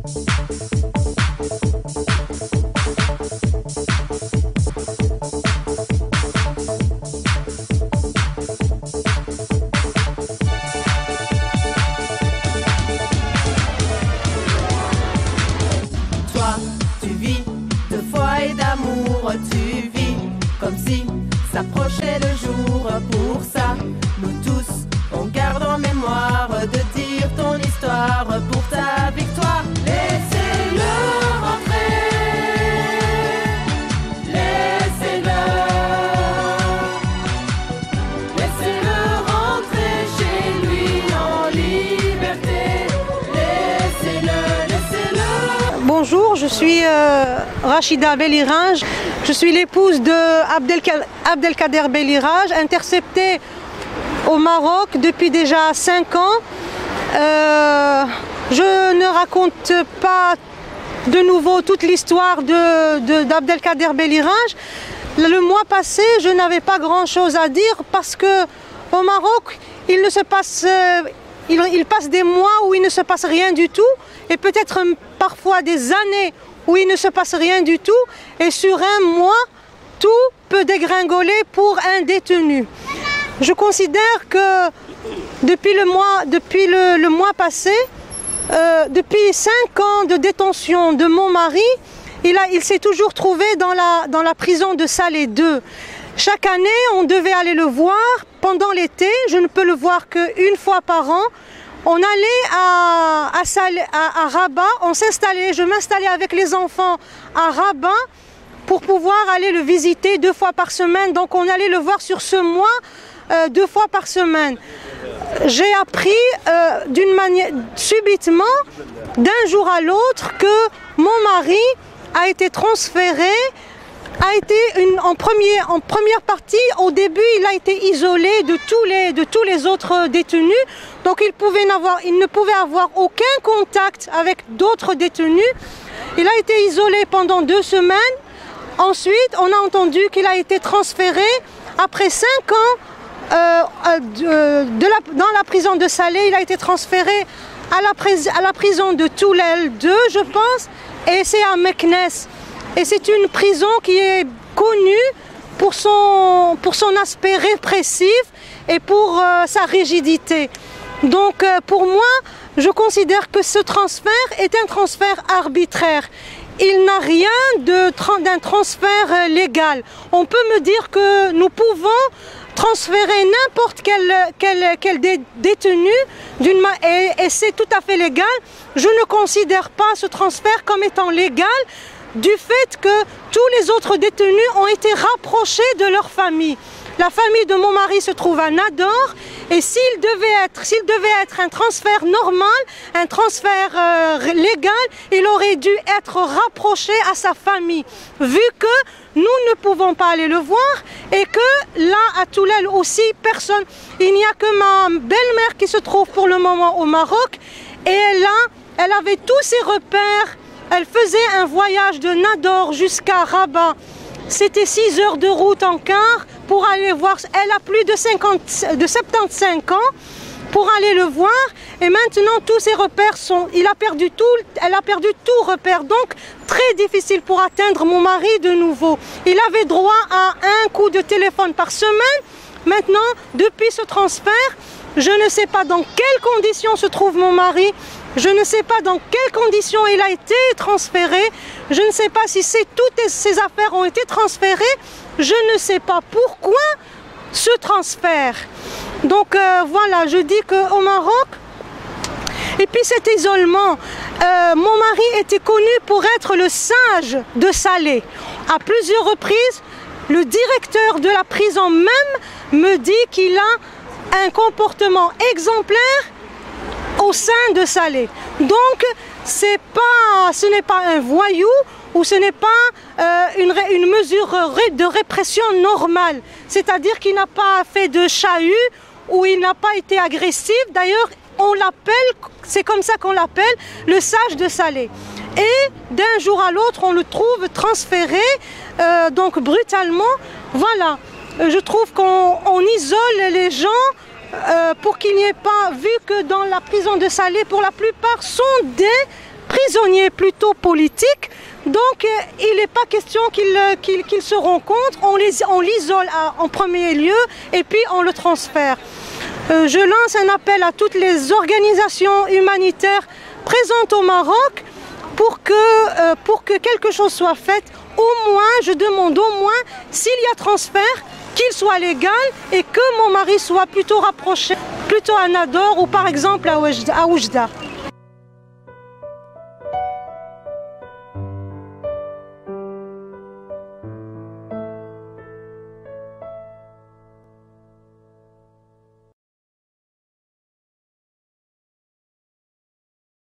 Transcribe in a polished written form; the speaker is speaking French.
Tu vis comme si s'approchait le jour. Pour ça, nous tous, on garde en mémoire de dire ton histoire pour ta victoire. Laissez-le rentrer, laissez-le rentrer chez lui en liberté. Laissez-le. Bonjour, je suis Rachida Beliraj. Je suis l'épouse de Abdelkader Beliraj, intercepté au Maroc depuis déjà 5 ans. Je ne raconte pas de nouveau toute l'histoire d'Abdelkader Beliraj. Le mois passé, je n'avais pas grand-chose à dire parce que au Maroc, il passe des mois où il ne se passe rien du tout et peut-être parfois des années où il ne se passe rien du tout, et sur un mois, tout peut dégringoler pour un détenu. Je considère que depuis le mois passé, depuis 5 ans de détention de mon mari, il s'est toujours trouvé dans la prison de Salé 2. Chaque année, on devait aller le voir pendant l'été. Je ne peux le voir qu'une fois par an. On allait à Rabat, je m'installais avec les enfants à Rabat pour pouvoir aller le visiter 2 fois par semaine. Donc on allait le voir sur ce mois 2 fois par semaine. J'ai appris subitement, d'un jour à l'autre, que mon mari a été transféré, en première partie, au début, il a été isolé de tous les autres détenus. Donc il ne pouvait avoir aucun contact avec d'autres détenus. Il a été isolé pendant 2 semaines. Ensuite, on a entendu qu'il a été transféré après 5 ans dans la prison de Salé. Il a été transféré à la prison de Toulel 2, je pense, et c'est à Meknès. Et c'est une prison qui est connue pour son aspect répressif et pour sa rigidité. Donc pour moi, je considère que ce transfert est un transfert arbitraire. Il n'a rien d'un transfert légal. On peut me dire que nous pouvons transférer n'importe quel détenu et c'est tout à fait légal. Je ne considère pas ce transfert comme étant légal, du fait que tous les autres détenus ont été rapprochés de leur famille. La famille de mon mari se trouve à Nador, et s'il devait être un transfert normal, un transfert légal, il aurait dû être rapproché à sa famille, vu que nous ne pouvons pas aller le voir et que là, à Toulel aussi, personne. Il n'y a que ma belle-mère qui se trouve pour le moment au Maroc, et elle avait tous ses repères. Elle faisait un voyage de Nador jusqu'à Rabat. C'était 6 heures de route en car pour aller voir. Elle a plus de 75 ans pour aller le voir. Et maintenant, tous ses repères elle a perdu tout repère. Donc, très difficile pour atteindre mon mari de nouveau. Il avait droit à un coup de téléphone par semaine. Maintenant, depuis ce transfert, je ne sais pas dans quelles conditions se trouve mon mari. Je ne sais pas dans quelles conditions il a été transféré. Je ne sais pas si toutes ces affaires ont été transférées. Je ne sais pas pourquoi ce transfert. Donc voilà, je dis qu'au Maroc, et puis cet isolement, mon mari était connu pour être le sage de Salé. À plusieurs reprises, le directeur de la prison même me dit qu'il a un comportement exemplaire au sein de Salé. Donc ce n'est pas un voyou ou ce n'est pas une mesure de répression normale. C'est-à-dire qu'il n'a pas fait de chahut ou il n'a pas été agressif. D'ailleurs, on l'appelle, c'est comme ça qu'on l'appelle, le sage de Salé. Et d'un jour à l'autre, on le trouve transféré, donc brutalement. Voilà, je trouve qu'on isole les gens pour qu'il n'y ait pas, vu que dans la prison de Salé, pour la plupart, sont des prisonnier plutôt politique. Donc il n'est pas question qu'il se rencontre, on l'isole en premier lieu et puis on le transfère. Je lance un appel à toutes les organisations humanitaires présentes au Maroc pour que quelque chose soit fait. Au moins, je demande au moins, s'il y a transfert, qu'il soit légal et que mon mari soit plutôt rapproché, plutôt à Nador ou par exemple à Oujda.